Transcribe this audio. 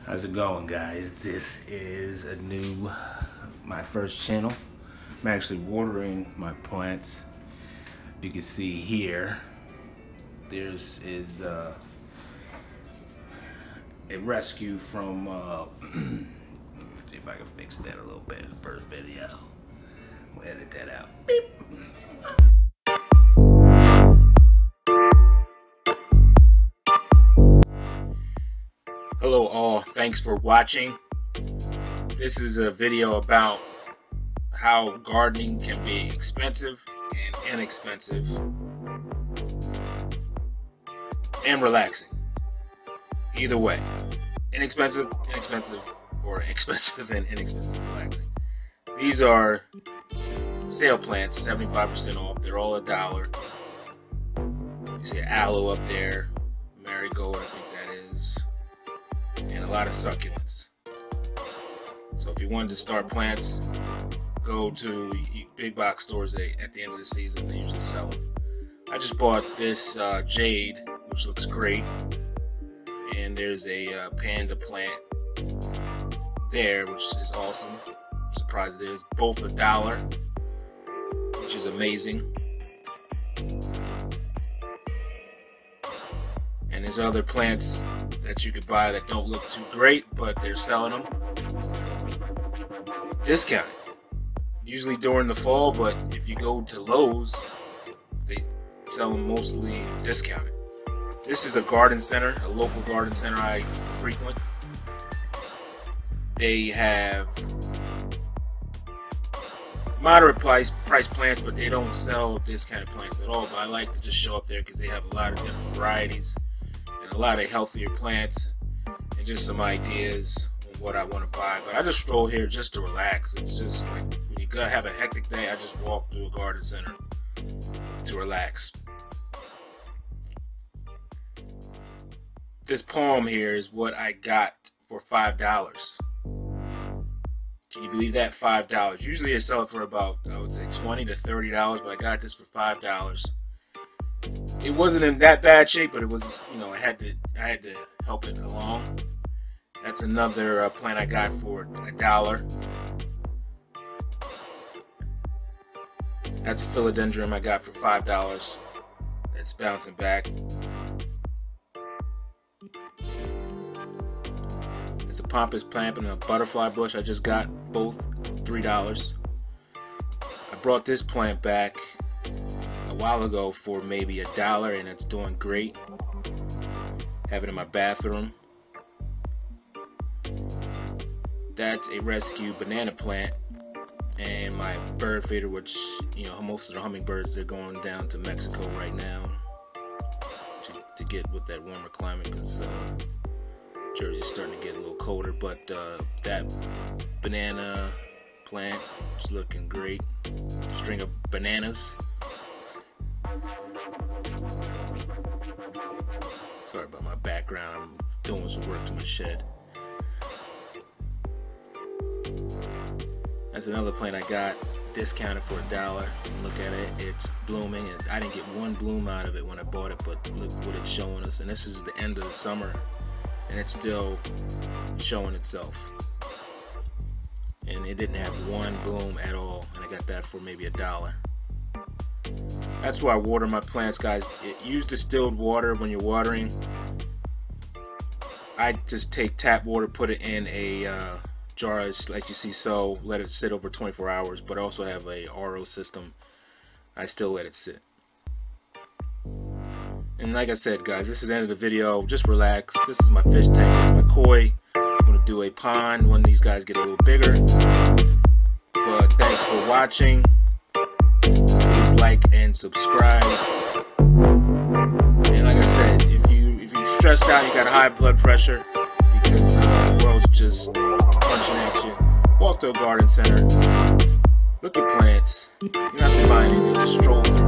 How's it going, guys? This is my first channel. I'm actually watering my plants. You can see here, there's a rescue from, let me see if I can fix that a little bit in the first video. We'll edit that out. Beep. Hello all, thanks for watching. This is a video about how gardening can be expensive and inexpensive and relaxing. Either way, inexpensive, or expensive and inexpensive, relaxing. These are sale plants, 75% off. They're all $1. You see aloe up there, marigold, I think that is, and a lot of succulents. So if you wanted to start plants, go to big box stores. At the end of the season, they usually sell them. I just bought this jade, which looks great, and there's a panda plant there, which is awesome. I'm surprised there's both $1, which is amazing. And there's other plants that you could buy that don't look too great, but they're selling them discounted. Usually during the fall, but if you go to Lowe's, they sell them mostly discounted. This is a garden center, a local garden center I frequent. They have moderate price plants, but they don't sell discounted plants at all. But I like to just show up there because they have a lot of different varieties and a lot of healthier plants and just some ideas on what I want to buy. But I just stroll here just to relax. It's just like when you gotta have a hectic day, I just walk through a garden center to relax. This palm here is what I got for $5. Can you believe that? $5. Usually they sell it for about, I would say, $20 to $30, but I got this for $5. It wasn't in that bad shape, but it was, you know, I had to help it along. That's another plant I got for $1. That's a philodendron I got for $5. That's bouncing back. It's a pampas plant and a butterfly bush. I just got both $3. I brought this plant back a while ago for maybe $1, and it's doing great. Have it in my bathroom. That's a rescue banana plant, and my bird feeder, which, you know, most of the hummingbirds, they're going down to Mexico right now to get with that warmer climate, because Jersey's starting to get a little colder. But that banana plant is looking great. String of bananas. Sorry about my background. I'm doing some work to my shed. That's another plant I got discounted for $1. Look at it, it's blooming, and I didn't get one bloom out of it when I bought it, but look what it's showing us. And this is the end of the summer, and it's still showing itself. And it didn't have one bloom at all, and I got that for maybe $1. That's why I water my plants, guys. Use distilled water when you're watering. I just take tap water, put it in a jar like you see so, let it sit over 24 hours, but I also have a RO system. I still let it sit. And like I said, guys, this is the end of the video. Just relax. This is my fish tank. This is my koi. I'm going to do a pond when these guys get a little bigger. But thanks for watching. Please like and subscribe. And like I said, if you're stressed out, you got high blood pressure because the world's just punching at you, walk to a garden center, look at plants. You don't have to buy anything, just stroll through.